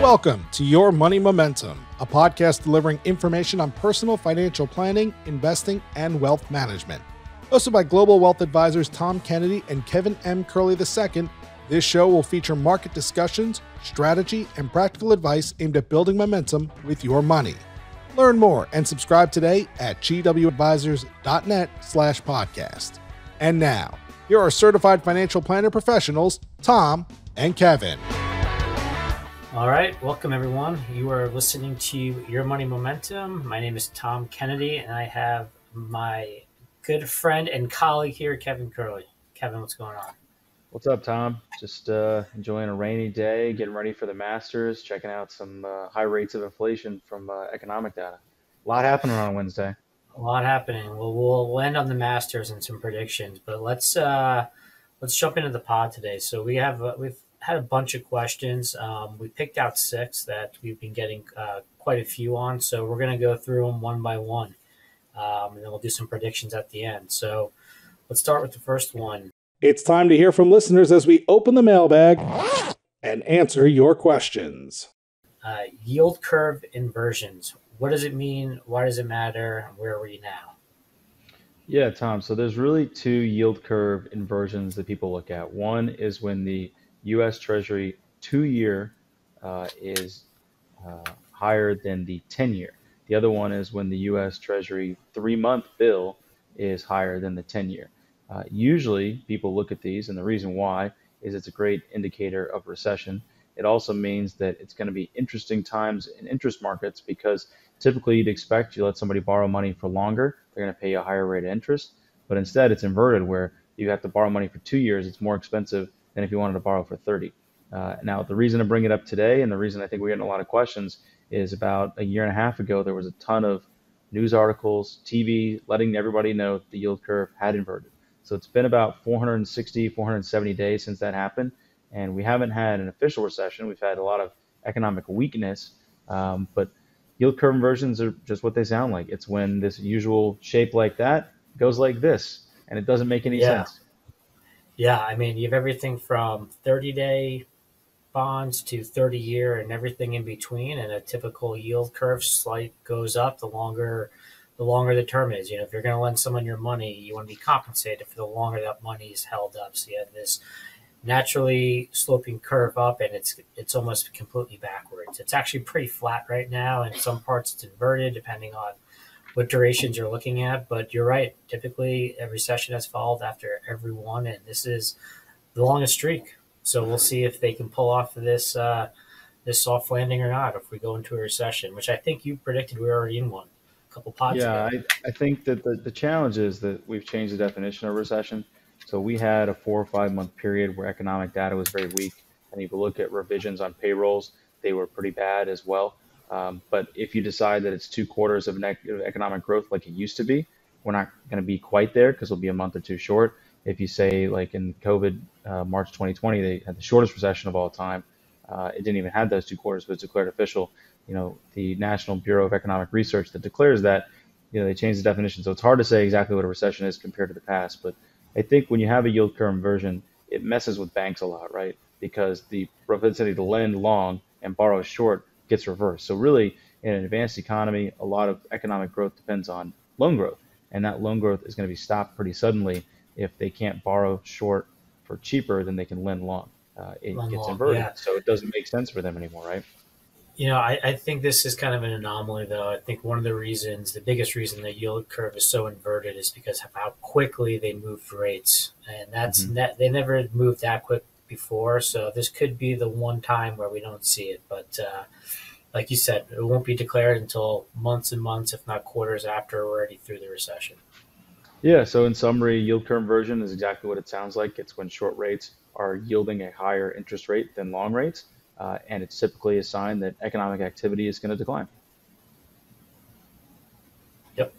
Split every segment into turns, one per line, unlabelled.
Welcome to Your Money Momentum, a podcast delivering information on personal financial planning, investing, and wealth management. Hosted by global wealth advisors Tom Kennedy and Kevin M. Curley II, this show will feature market discussions, strategy, and practical advice aimed at building momentum with your money. Learn more and subscribe today at gwadvisors.net/podcast. And now, here are certified financial planner professionals, Tom and Kevin.
All right, welcome everyone. You are listening to Your Money Momentum. My name is Tom Kennedy, and I have my good friend and colleague here, Kevin Curley. Kevin, what's going on?
What's up, Tom? Just enjoying a rainy day, getting ready for the Masters, checking out some high rates of inflation from economic data. A lot happening on Wednesday.
A lot happening. Well, we'll end on the Masters and some predictions, but let's jump into the pod today. So we've had a bunch of questions. We picked out 6 that we've been getting quite a few on, so we're going to go through them one by one, and then we'll do some predictions at the end. So let's start with the first one.
It's time to hear from listeners as we open the mailbag and answer your questions.
Yield curve inversions. What does it mean? Why does it matter? Where are we now?
Yeah, Tom. So there's really 2 yield curve inversions that people look at. One is when the U.S. Treasury 2-year is higher than the 10-year. The other one is when the U.S. Treasury 3-month bill is higher than the 10-year. Usually people look at these, and the reason why is it's a great indicator of recession. It also means that it's going to be interesting times in interest markets, because typically you'd expect you let somebody borrow money for longer, they're going to pay you a higher rate of interest. But instead it's inverted, where you have to borrow money for 2 years. It's more expensive than if you wanted to borrow for 30. Now, the reason to bring it up today, and the reason I think we're getting a lot of questions, is about a year and a half ago, there was a ton of news articles, TV, letting everybody know the yield curve had inverted. So it's been about 460, 470 days since that happened, and we haven't had an official recession. We've had a lot of economic weakness, but yield curve inversions are just what they sound like. It's when this usual shape like that goes like this, and it doesn't make any sense.
Yeah, I mean, you have everything from 30-day bonds to 30-year and everything in between, and a typical yield curve slight goes up the longer the term is. You know, if you're going to lend someone your money, you want to be compensated for the longer that money is held up. So you have this naturally sloping curve up, and it's almost completely backwards. It's actually pretty flat right now. In some parts it's inverted depending on what durations you're looking at. But you're right. Typically a recession has followed after every one, and this is the longest streak. So we'll see if they can pull off this soft landing or not if we go into a recession, which I think you predicted we were already in one. Couple pods ago.
I think that the challenge is that we've changed the definition of recession. So we had a 4 or 5 month period where economic data was very weak, and if you look at revisions on payrolls, they were pretty bad as well. But if you decide that it's 2 quarters of negative economic growth like it used to be, we're not going to be quite there, because we'll be a month or 2 short. If you say, like in COVID, March 2020, they had the shortest recession of all time. It didn't even have those 2 quarters, but it's declared official. You know, the National Bureau of Economic Research that declares that, you know, they changed the definition. So it's hard to say exactly what a recession is compared to the past. But I think when you have a yield curve inversion, it messes with banks a lot, right? Because the propensity to lend long and borrow short gets reversed. So really, in an advanced economy, a lot of economic growth depends on loan growth. And that loan growth is going to be stopped pretty suddenly if they can't borrow short for cheaper than they can lend long. It gets inverted. Yeah. So it doesn't make sense for them anymore, right?
You know, I think this is kind of an anomaly, though. I think one of the reasons, the biggest reason the yield curve is so inverted is because of how quickly they moved rates. And that's they never moved that quick before. So this could be the one time where we don't see it. But like you said, it won't be declared until months and months, if not quarters after we're already through the recession.
Yeah, so in summary, yield curve inversion is exactly what it sounds like. It's when short rates are yielding a higher interest rate than long rates. And it's typically a sign that economic activity is going to decline.
Yep.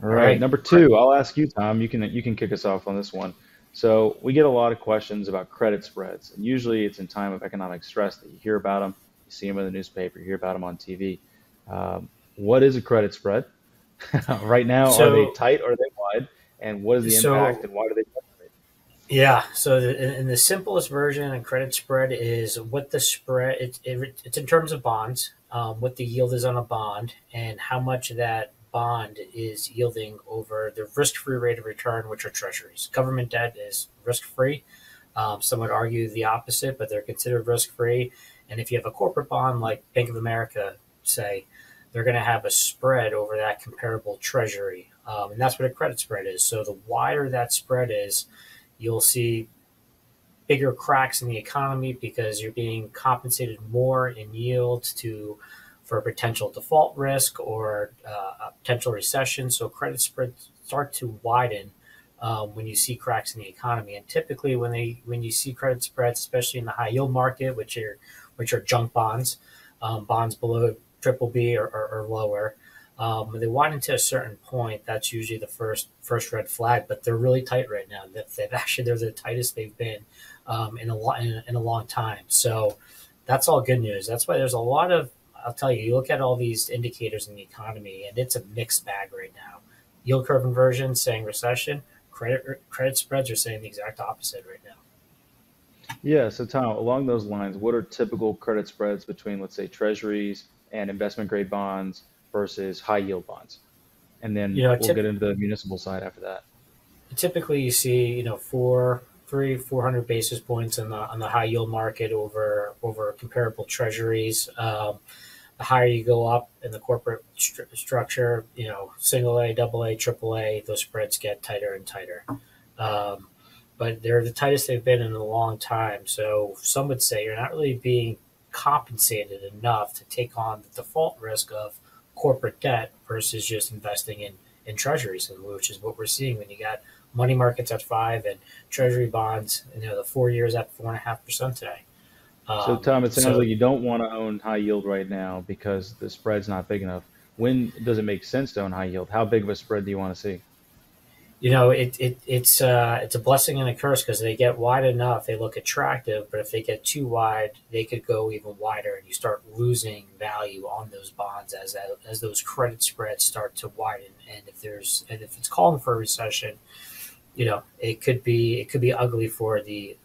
All right. Number 2, I'll ask you, Tom. You can kick us off on this one. So we get a lot of questions about credit spreads, and usually it's in time of economic stress that you hear about them. You see them in the newspaper, you hear about them on TV. What is a credit spread? Right now, are they tight or are they wide? And what is the impact, and why do they fluctuate?
Yeah. So in the simplest version, a credit spread is what the spread, it's in terms of bonds, what the yield is on a bond and how much that bond is yielding over the risk-free rate of return, which are treasuries. Government debt is risk-free. Some would argue the opposite, but they're considered risk-free. And if you have a corporate bond like Bank of America, say, they're going to have a spread over that comparable treasury. And that's what a credit spread is. So the wider that spread is, you'll see bigger cracks in the economy because you're being compensated more in yields to for potential default risk or a potential recession. So credit spreads start to widen when you see cracks in the economy. And typically, when you see credit spreads, especially in the high yield market, which are junk bonds, bonds below triple B or lower, when they widen to a certain point, that's usually the first red flag. But they're really tight right now. They're the tightest they've been in a long time. So that's all good news. That's why there's a lot of, I'll tell you, you look at all these indicators in the economy, and it's a mixed bag right now. Yield curve inversion saying recession. Credit spreads are saying the exact opposite right now.
Yeah, so Tom, along those lines, what are typical credit spreads between, let's say, treasuries and investment grade bonds versus high yield bonds? And
You
then
know,
we'll get into the municipal side after that.
typically you see, 400 basis points on the high yield market over comparable treasuries. The higher you go up in the corporate structure, single A, double A, triple A, those spreads get tighter and tighter. Um, but they're the tightest they've been in a long time. So some would say you're not really being compensated enough to take on the default risk of corporate debt versus just investing in treasuries, which is what we're seeing when you got money markets at 5 and treasury bonds, the 4 years at 4.5% today.
So
Um,
Tom, it sounds
so
like you don't want to own high yield right now because the spread's not big enough. When does it make sense to own high yield? How big of a spread do you want to see?
it's a blessing and a curse because they get wide enough, they look attractive, but if they get too wide, they could go even wider, and you start losing value on those bonds as those credit spreads start to widen. And if it's calling for a recession, it could be ugly for the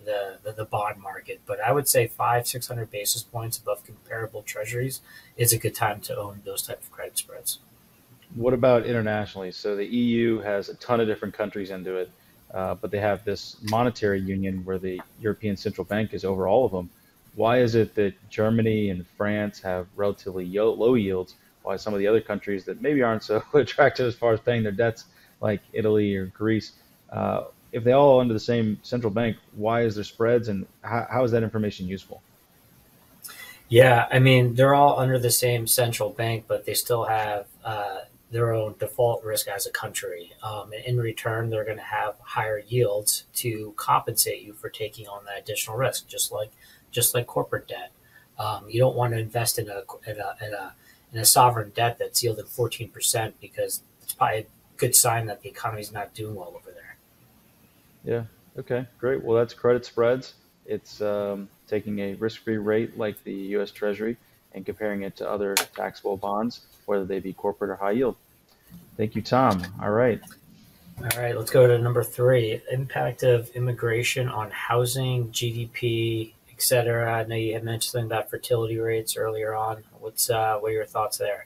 bond market. But I would say 500-600 basis points above comparable treasuries is a good time to own those type of credit spreads.
What about internationally? So the EU has a ton of different countries into it, but they have this monetary union where the European Central Bank is over all of them. Why is it that Germany and France have relatively low yields, while some of the other countries that maybe aren't so attractive as far as paying their debts, like Italy or Greece, if they all under the same central bank, why is there spreads and how is that information useful?
Yeah, I mean, they're all under the same central bank, but they still have their own default risk as a country. And in return, they're going to have higher yields to compensate you for taking on that additional risk, just like corporate debt. You don't want to invest in a sovereign debt that's yielding 14% because it's probably a good sign that the economy's not doing well over there.
Yeah. Okay. Great. Well, that's credit spreads. It's taking a risk-free rate like the U.S. Treasury and comparing it to other taxable bonds, whether they be corporate or high yield. Thank you, Tom. All right.
All right, let's go to number 3: impact of immigration on housing, GDP, etc. I know you had mentioned something about fertility rates earlier on. What are your thoughts there?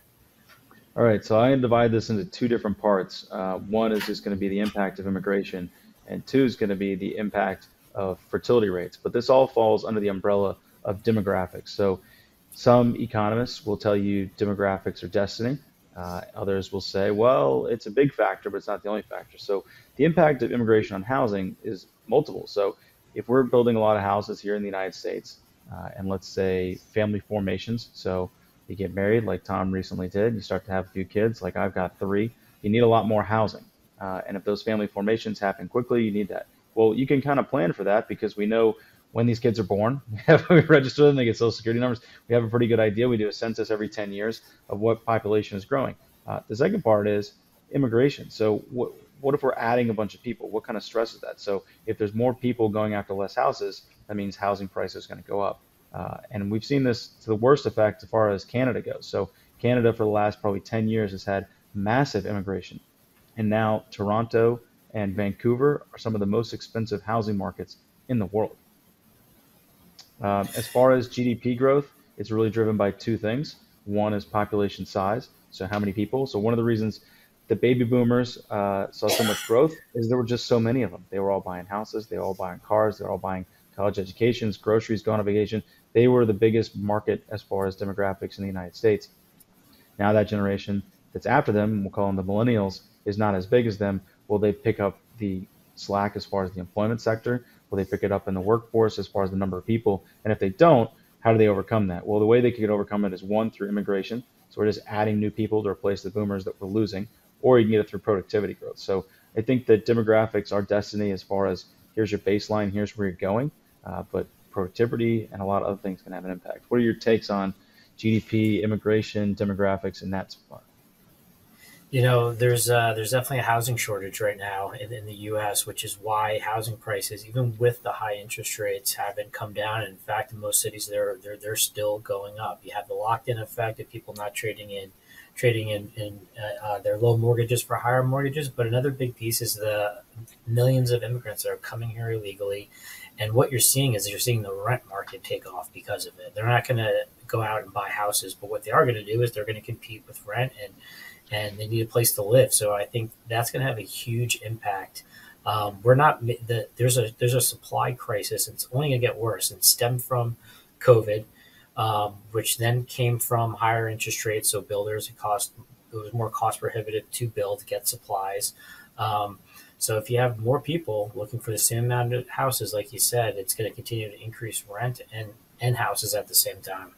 All right. So I can divide this into two different parts. One is just going to be the impact of immigration, and two is going to be the impact of fertility rates. But this all falls under the umbrella of demographics. So some economists will tell you demographics are destiny. Others will say, well, it's a big factor, but it's not the only factor. So the impact of immigration on housing is multiple. So if we're building a lot of houses here in the United States, and let's say family formations, so you get married like Tom recently did, you start to have a few kids, like I've got three, you need a lot more housing. And if those family formations happen quickly, you need that. Well, you can kind of plan for that because we know when these kids are born, we register them, they get social security numbers. We have a pretty good idea. We do a census every 10 years of what population is growing. The second part is immigration. So what if we're adding a bunch of people? What kind of stress is that? So if there's more people going after less houses, that means housing prices are going to go up. And we've seen this to the worst effect as far as Canada goes. So Canada for the last probably 10 years has had massive immigration. And now Toronto and Vancouver are some of the most expensive housing markets in the world. As far as GDP growth, it's really driven by two things. One is population size, so how many people. So one of the reasons the baby boomers saw so much growth is there were just so many of them. They were all buying houses, they were all buying cars, they were all buying college educations, groceries, going on vacation. They were the biggest market as far as demographics in the United States. Now that generation that's after them, we'll call them the millennials, is not as big as them. Will they pick up the slack as far as the employment sector? Will they pick it up in the workforce as far as the number of people? And if they don't, how do they overcome that? Well, the way they could overcome it is one, through immigration. So we're just adding new people to replace the boomers that we're losing, or you can get it through productivity growth. So I think that demographics are destiny as far as here's your baseline, here's where you're going, but productivity and a lot of other things can have an impact. What are your takes on GDP, immigration, demographics, and that spot?
There's definitely a housing shortage right now in the U.S., which is why housing prices, even with the high interest rates, haven't come down. In fact, in most cities, they're still going up. You have the locked-in effect of people not trading in their low mortgages for higher mortgages. But another big piece is the millions of immigrants that are coming here illegally. And what you're seeing the rent market take off because of it. They're not going to go out and buy houses, but what they are going to do is they're going to compete with rent, and they need a place to live. So I think that's going to have a huge impact. There's a supply crisis. It's only going to get worse, and stemmed from COVID, which then came from higher interest rates. So builders, it was more cost prohibitive to build, to get supplies. So if you have more people looking for the same amount of houses, like you said, it's going to continue to increase rent and houses at the same time.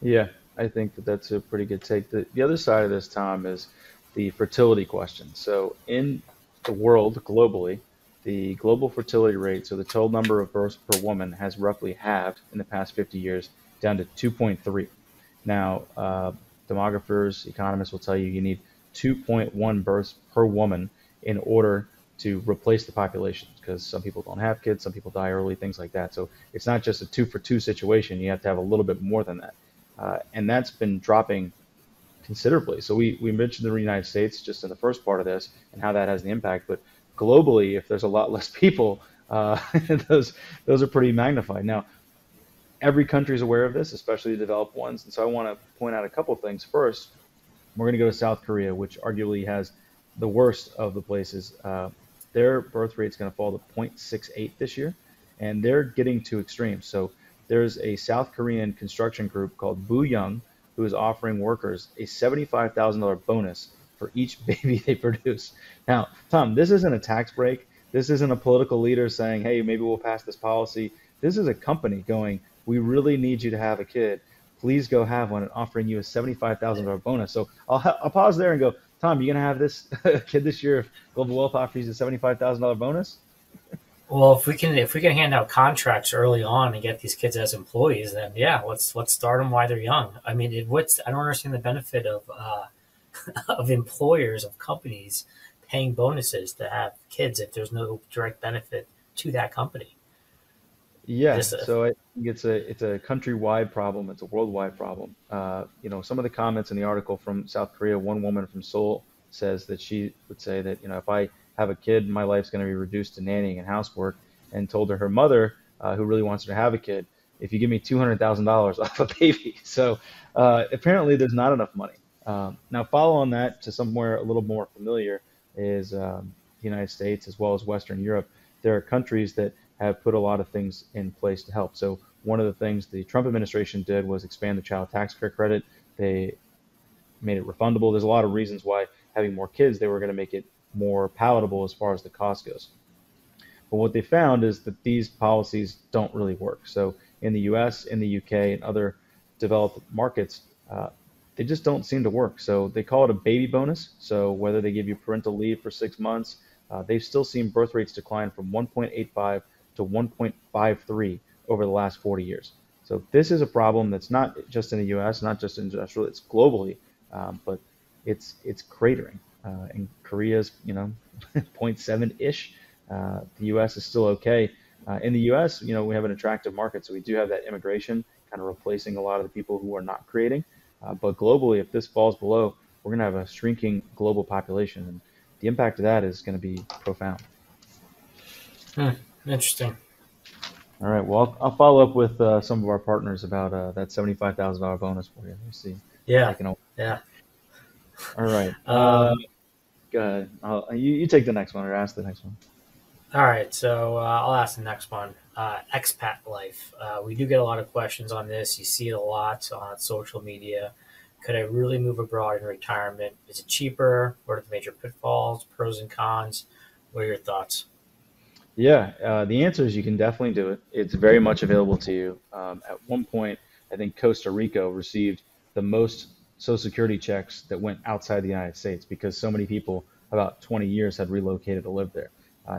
Yeah, I think that that's a pretty good take. The other side of this, Tom, is the fertility question. So in the world globally, the global fertility rate, so the total number of births per woman, has roughly halved in the past 50 years, down to 2.3. Now, demographers, economists will tell you you need 2.1 births per woman in order to replace the population, because some people don't have kids, some people die early, things like that. So it's not just a 2-for-2 situation. You have to have a little bit more than that. And that's been dropping considerably. So we mentioned the United States just in the first part of this and how that has the impact. But globally, if there's a lot less people, those are pretty magnified. Now, every country is aware of this, especially the developed ones. And so I want to point out a couple of things. First, we're going to go to South Korea, which arguably has the worst of the places. Their birth rate is going to fall to 0.68 this year, and they're getting to extremes. So there's a South Korean construction group called 𝙔𝙤𝙪𝙧 who is offering workers a $75,000 bonus for each baby they produce. Now, Tom, this isn't a tax break. This isn't a political leader saying, hey, maybe we'll pass this policy. This is a company going, we really need you to have a kid. Please go have one, and offering you a $75,000 bonus. So I'll pause there and go, Tom, you going to have this kid this year if Global Wealth offers you a $75,000 bonus?
Well, if we can hand out contracts early on and get these kids as employees, then yeah, let's start them while they're young. I mean, I don't understand the benefit of of employers, of companies paying bonuses to have kids if there's no direct benefit to that company.
Yeah, so I think it's a countrywide problem. It's a worldwide problem. Some of the comments in the article from South Korea, one woman from Seoul says that she would say that, if I have a kid, my life's going to be reduced to nannying and housework, and told her mother, who really wants her to have a kid, if you give me $200,000 off a baby. So apparently there's not enough money. Now follow on that to somewhere a little more familiar is the United States as well as Western Europe. There are countries that have put a lot of things in place to help. So one of the things the Trump administration did was expand the child tax care credit. They made it refundable. There's a lot of reasons why having more kids, they were going to make it more palatable as far as the cost goes. But what they found is that these policies don't really work. So in the US, in the UK, and other developed markets, they just don't seem to work. So they call it a baby bonus. So whether they give you parental leave for 6 months, they've still seen birth rates decline from 1.85 to 1.53 over the last 40 years. So this is a problem that's not just in the US, not just in industrial, it's globally, but it's cratering. And Korea's, 0.7-ish. The US is still okay. In the US, we have an attractive market, so we do have that immigration kind of replacing a lot of the people who are not creating. But globally, if this falls below, we're going to have a shrinking global population. And the impact of that is going to be profound.
Interesting.
All right. Well, I'll follow up with some of our partners about that $75,000 bonus for you. We'll see.
Yeah. Yeah.
All right. Go ahead. You take the next one or ask the next one.
All right. So I'll ask the next one. Expat life. We do get a lot of questions on this. You see it a lot on social media. Could I really move abroad in retirement? Is it cheaper? What are the major pitfalls, pros and cons? What are your thoughts?
Yeah, the answer is you can definitely do it. It's very much available to you. At one point, I think Costa Rica received the most Social Security checks that went outside the United States because so many people, about 20 years, had relocated to live there.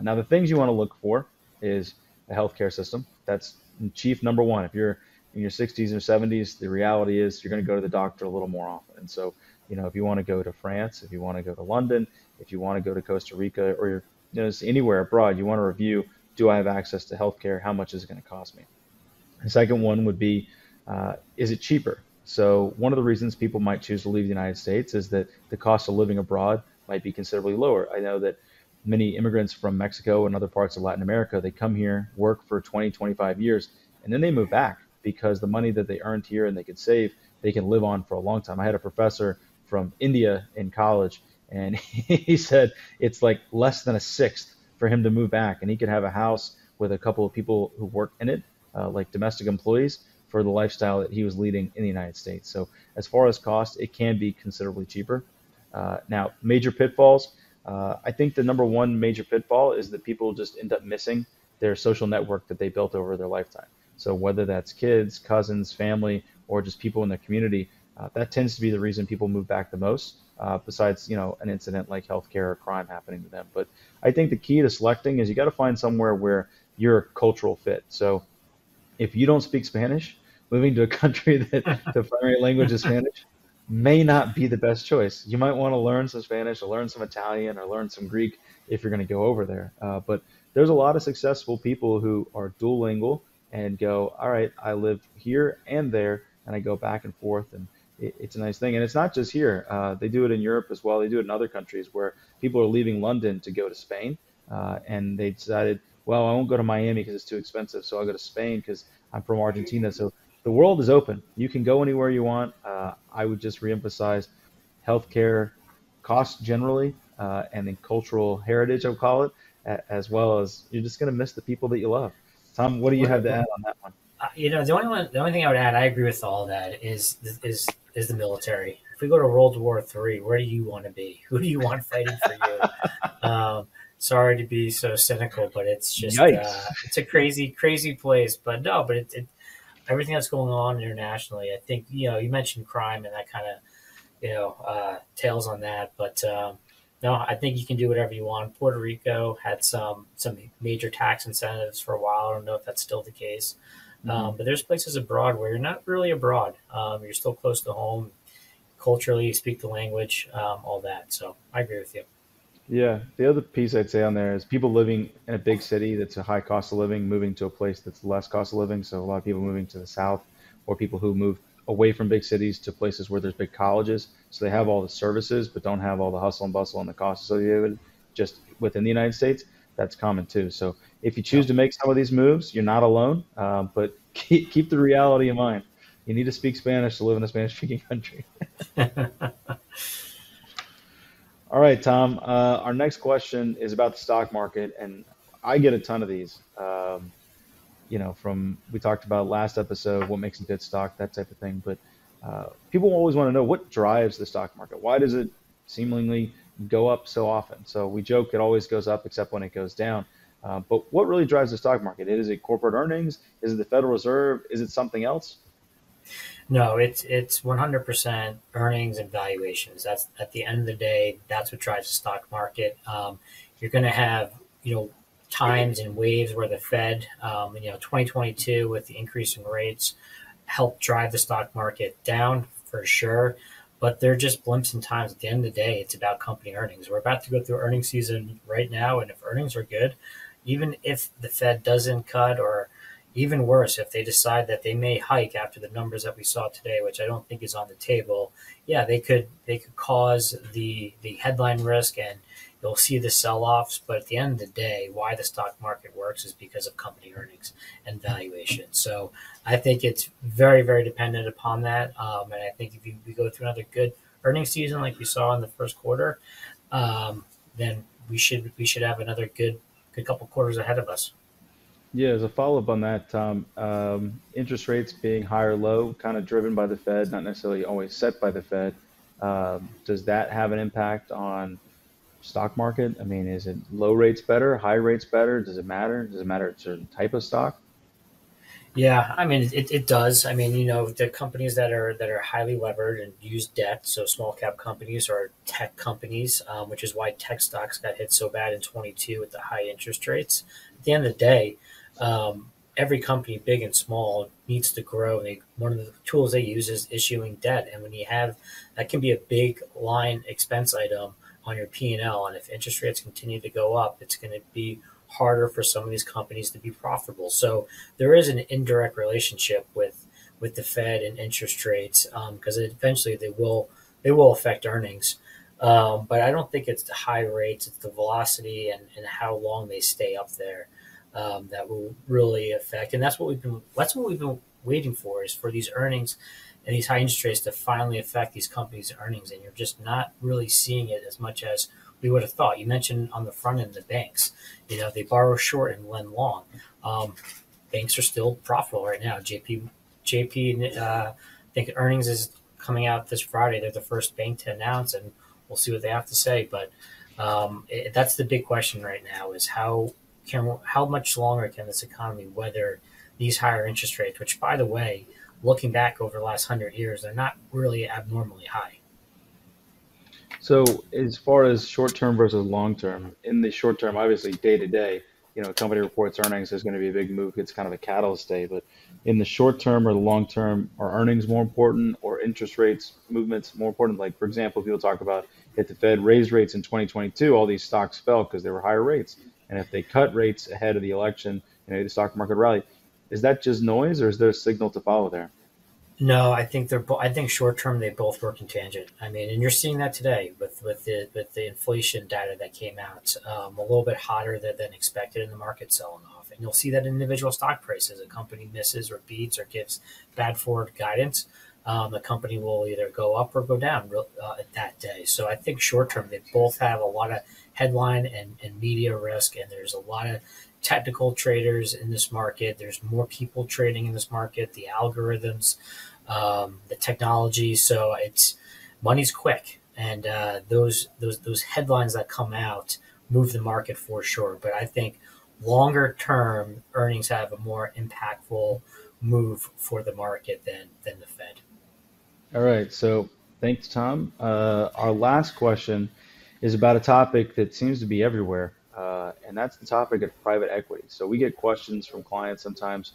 Now, the things you want to look for is a healthcare system. That's chief number one. If you're in your 60s or 70s, the reality is you're going to go to the doctor a little more often. And so, if you want to go to France, if you want to go to London, if you want to go to Costa Rica, or you're anywhere abroad, you want to review, do I have access to healthcare? How much is it going to cost me? The second one would be, is it cheaper? So one of the reasons people might choose to leave the United States is that the cost of living abroad might be considerably lower. I know that many immigrants from Mexico and other parts of Latin America, they come here, work for 20, 25 years, and then they move back because the money that they earned here and they could save, they can live on for a long time. I had a professor from India in college, and he said it's like less than a sixth for him to move back, and he could have a house with a couple of people who work in it, like domestic employees, for the lifestyle that he was leading in the United States. So as far as cost, it can be considerably cheaper. Now, major pitfalls. I think the number one major pitfall is that people just end up missing their social network that they built over their lifetime. So whether that's kids, cousins, family, or just people in their community, that tends to be the reason people move back the most. Besides, an incident like healthcare or crime happening to them. But I think the key to selecting is you got to find somewhere where you're a cultural fit. So if you don't speak Spanish, moving to a country that the primary language is Spanish may not be the best choice. You might want to learn some Spanish or learn some Italian or learn some Greek if you're going to go over there. But there's a lot of successful people who are dual lingual and go, all right, I live here and there, and I go back and forth, and it's a nice thing. And it's not just here. They do it in Europe as well. They do it in other countries where people are leaving London to go to Spain, and they decided, well, I won't go to Miami because it's too expensive, so I'll go to Spain because I'm from Argentina. So the world is open. You can go anywhere you want. I would just reemphasize healthcare costs generally, and then cultural heritage, I would call it, as well as you're just going to miss the people that you love. Tom, what do you have to add on that one?
The only thing I would add, I agree with all that, is the military. If we go to World War III, where do you want to be? Who do you want fighting for you? Sorry to be so cynical, but it's just it's a crazy place. But no, but it everything that's going on internationally, I think you mentioned crime and that kind of tails on that, but no, I think you can do whatever you want. Puerto Rico had some major tax incentives for a while. I don't know if that's still the case. But there's places abroad where you're not really abroad. You're still close to home. Culturally, you speak the language, all that. So I agree with you.
Yeah. The other piece I'd say on there is people living in a big city that's a high cost of living, moving to a place that's less cost of living. So a lot of people moving to the south, or people who move away from big cities to places where there's big colleges. So they have all the services, but don't have all the hustle and bustle and the costs associated just within the United States. That's common too. So if you choose to make some of these moves, you're not alone, but keep the reality in mind. You need to speak Spanish to live in a Spanish-speaking country. All right, Tom. Our next question is about the stock market, and I get a ton of these. From we talked about last episode, what makes a good stock, that type of thing. But people always want to know what drives the stock market. Why does it seemingly go up so often? So we joke it always goes up except when it goes down. But what really drives the stock market? Is it corporate earnings? Is it the Federal Reserve? Is it something else?
No, it's 100% earnings and valuations. That's at the end of the day, that's what drives the stock market. You're going to have times and waves where the Fed, 2022 with the increase in rates, helped drive the stock market down for sure. But they're just blimps in times. At the end of the day, it's about company earnings. We're about to go through earnings season right now, and if earnings are good, even if the Fed doesn't cut, or even worse, if they decide that they may hike after the numbers that we saw today, which I don't think is on the table, yeah, they could cause the headline risk and You'll see the sell-offs, but at the end of the day, why the stock market works is because of company earnings and valuation. So I think it's very, very dependent upon that. And I think if we go through another good earnings season like we saw in the first quarter, then we should have another good couple quarters ahead of us.
Yeah, as a follow-up on that, Tom, interest rates being high or low, kind of driven by the Fed, not necessarily always set by the Fed. Does that have an impact on stock market? I mean, is it low rates better, high rates better? Does it matter? Does it matter a certain type of stock?
Yeah, I mean it does. I mean, the companies that are highly levered and use debt, so small cap companies or tech companies, which is why tech stocks got hit so bad in 22 with the high interest rates. At the end of the day, every company, big and small, needs to grow. One of the tools they use is issuing debt, and when you have that, can be a big line expense item on your P&L. And if interest rates continue to go up, it's going to be harder for some of these companies to be profitable. So there is an indirect relationship with the Fed and interest rates, because eventually they will affect earnings. But I don't think it's the high rates; it's the velocity and how long they stay up there that will really affect. And that's what we've been waiting for, is for these earnings and these high interest rates to finally affect these companies' earnings. And you're just not really seeing it as much as we would have thought. You mentioned on the front end, the banks, they borrow short and lend long. Banks are still profitable right now. JP, I think earnings is coming out this Friday. They're the first bank to announce, and we'll see what they have to say. But that's the big question right now, is how much longer can this economy weather these higher interest rates, which, by the way, looking back over the last 100 years, they're not really abnormally high.
So as far as short term versus long term, in the short term, obviously day to day, a company reports earnings, there's going to be a big move. It's kind of a catalyst day. But in the short term or the long term, are earnings more important or interest rates movements more important? Like, for example, people talk about if the Fed raised rates in 2022, all these stocks fell because there were higher rates. And if they cut rates ahead of the election, the stock market rally. Is that just noise, or is there a signal to follow there?
No, I think I think short term they both work in tangent. I mean, and you're seeing that today with the inflation data that came out, a little bit hotter than expected in the market, selling off, and you'll see that in individual stock prices. A company misses or beats or gives bad forward guidance, the company will either go up or go down that day. So I think short term they both have a lot of headline and media risk, and there's a lot of technical traders in this market. There's more people trading in this market, the algorithms, the technology. So money's quick, and those headlines that come out move the market for sure. But I think longer term earnings have a more impactful move for the market than the Fed.
All right. So thanks, Tom. Our last question is about a topic that seems to be everywhere, and that's the topic of private equity. So we get questions from clients sometimes.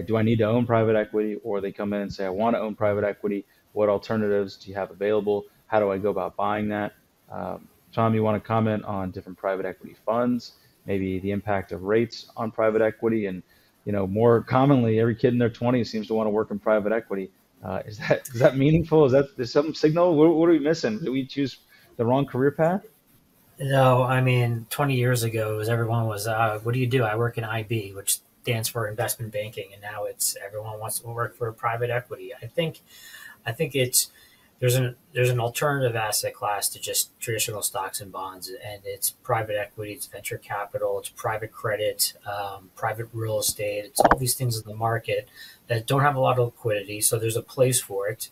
Do I need to own private equity? Or they come in and say, I want to own private equity. What alternatives do you have available? How do I go about buying that? Tom, you want to comment on different private equity funds, maybe the impact of rates on private equity? And, more commonly, every kid in their 20s seems to want to work in private equity. Is that meaningful? There's some signal? What are we missing? Did we choose the wrong career path?
No, I mean, 20 years ago, everyone was, what do you do? I work in IB, which stands for investment banking, and now everyone wants to work for private equity. I think there's an alternative asset class to just traditional stocks and bonds, and it's private equity, it's venture capital, it's private credit, private real estate. It's all these things in the market that don't have a lot of liquidity, so there's a place for it.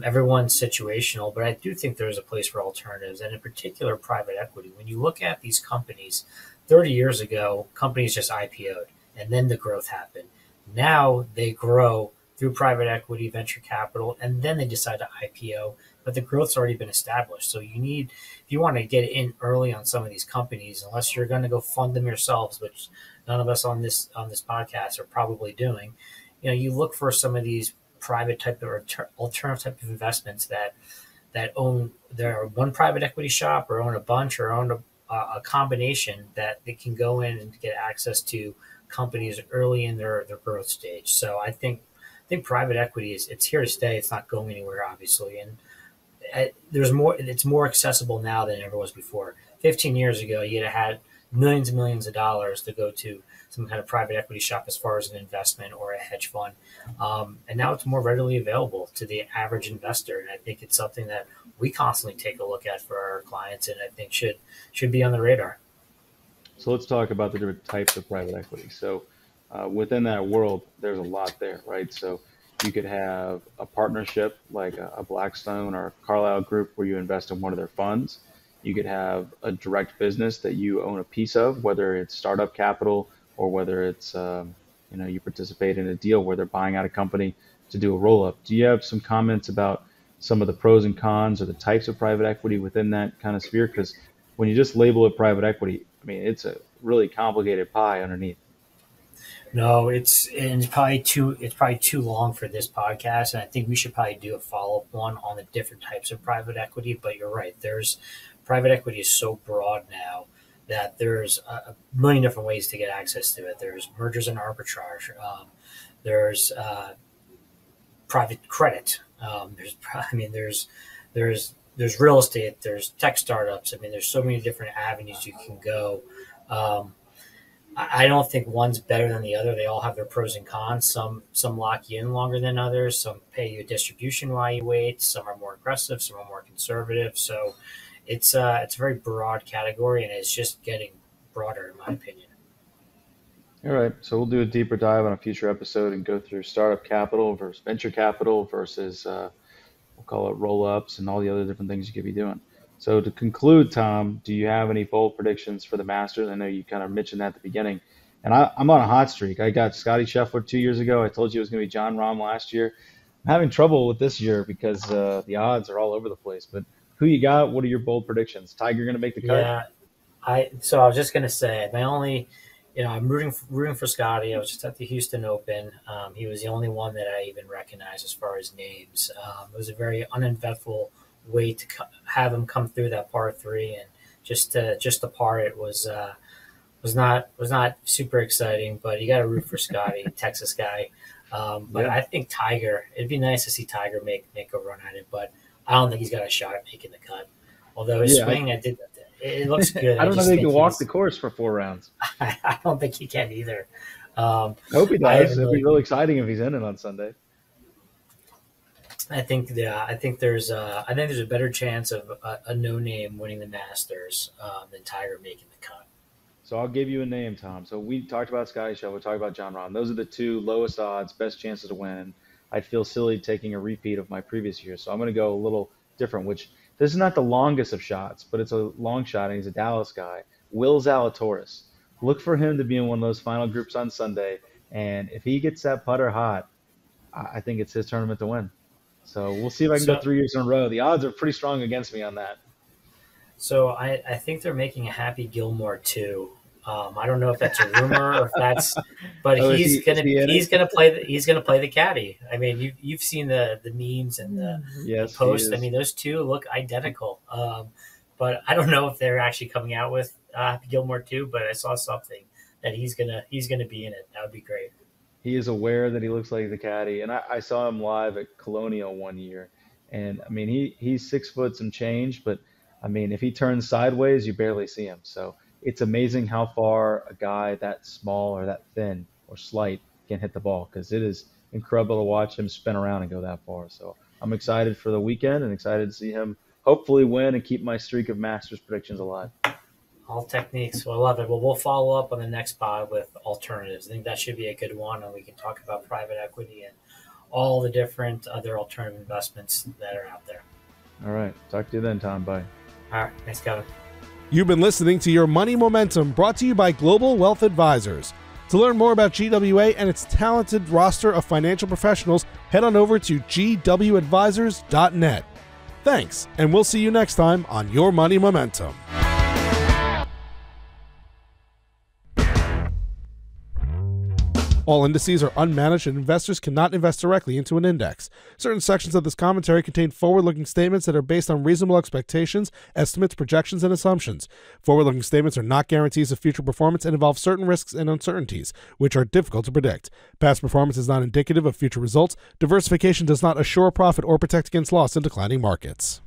Everyone's situational, but I do think there's a place for alternatives, and in particular, private equity. When you look at these companies, 30 years ago, companies just IPO'd, and then the growth happened. Now they grow through private equity, venture capital, and then they decide to IPO, but the growth's already been established. So if you want to get in early on some of these companies, unless you're going to go fund them yourselves, which none of us on this podcast are probably doing, you look for some of these private type or alternative type of investments that own their one private equity shop, or own a bunch, or own a combination that they can go in and get access to companies early in their growth stage. So I think private equity it's here to stay. It's not going anywhere, obviously, and it's more accessible now than it ever was before. 15 years ago, you'd have had millions and millions of dollars to go to some kind of private equity shop as far as an investment or a hedge fund. And now it's more readily available to the average investor. And I think it's something that we constantly take a look at for our clients, and I think should be on the radar.
So let's talk about the different types of private equity. So within that world, there's a lot there, right? So you could have a partnership like a Blackstone or a Carlyle group where you invest in one of their funds. You could have a direct business that you own a piece of, whether it's startup capital or whether it's you participate in a deal where they're buying out a company to do a roll-up. Do you have some comments about some of the pros and cons or the types of private equity within that kind of sphere? Because when you just label it private equity, I mean, it's a really complicated pie underneath.
No, it's probably too long for this podcast, and I think we should probably do a follow-up one on the different types of private equity. But you're right, private equity is so broad now that there's a million different ways to get access to it. There's mergers and arbitrage. There's private credit. There's real estate. There's tech startups. I mean, there's so many different avenues you can go. I don't think one's better than the other. They all have their pros and cons. Some lock you in longer than others. Some pay you a distribution while you wait. Some are more aggressive. Some are more conservative. So it's a very broad category, and it's just getting broader, in my opinion.
All right. So we'll do a deeper dive on a future episode and go through startup capital versus venture capital versus we'll call it roll-ups and all the other different things you could be doing. So to conclude, Tom, do you have any bold predictions for the Masters? I know you kind of mentioned that at the beginning. And I'm on a hot streak. I got Scotty Scheffler 2 years ago. I told you it was going to be Jon Rahm last year. I'm having trouble with this year because the odds are all over the place. But who you got? What are your bold predictions? Tiger going to make the cut?
Yeah, I was just going to say, my only, I'm rooting for Scotty. I was just at the Houston Open. He was the only one that I even recognized as far as names. It was a very uneventful way to have him come through that par 3, and just the par it was not super exciting, but you got to root for Scotty, Texas guy. But yeah. I think Tiger, it'd be nice to see Tiger make a run at it, but I don't think he's got a shot at making the cut. Although his swing, it looks good.
I don't know if he can walk the course for 4 rounds.
I don't think he can either.
I hope he does. It'd be really exciting if he's in it on Sunday.
I think there's a better chance of a no-name winning the Masters than Tiger making the cut.
So I'll give you a name, Tom. So we talked about Scotty Scheffler, we talked about Jon Rahm. Those are the 2 lowest odds, best chances to win. I'd feel silly taking a repeat of my previous year, so I'm going to go a little different. Which this is not the longest of shots, but it's a long shot, and he's a Dallas guy. Will Zalatoris. Look for him to be in one of those final groups on Sunday, and if he gets that putter hot, I think it's his tournament to win. So we'll see if I can go 3 years in a row. The odds are pretty strong against me on that.
So I think they're making a Happy Gilmore too. I don't know if that's a rumor or if that's, but he's gonna play the caddy. I mean, you've seen the memes and the posts. I mean, those 2 look identical. But I don't know if they're actually coming out with Happy Gilmore too. But I saw something that he's gonna be in it. That would be great.
He is aware that he looks like the caddy, and I saw him live at Colonial one year, and I mean he's 6 foot some change, but I mean if he turns sideways, you barely see him. So it's amazing how far a guy that small or that thin or slight can hit the ball, because it is incredible to watch him spin around and go that far. So I'm excited for the weekend and excited to see him hopefully win and keep my streak of Masters predictions alive.
All techniques. Well, I love it. Well, we'll follow up on the next pod with alternatives. I think that should be a good one, and we can talk about private equity and all the different other alternative investments that are out there.
All right. Talk to you then, Tom. Bye.
All right. Thanks, Kevin.
You've been listening to Your Money Momentum, brought to you by Global Wealth Advisors. To learn more about GWA and its talented roster of financial professionals, head on over to gwadvisors.net. Thanks, and we'll see you next time on Your Money Momentum. All indices are unmanaged, and investors cannot invest directly into an index. Certain sections of this commentary contain forward-looking statements that are based on reasonable expectations, estimates, projections, and assumptions. Forward-looking statements are not guarantees of future performance and involve certain risks and uncertainties, which are difficult to predict. Past performance is not indicative of future results. Diversification does not assure profit or protect against loss in declining markets.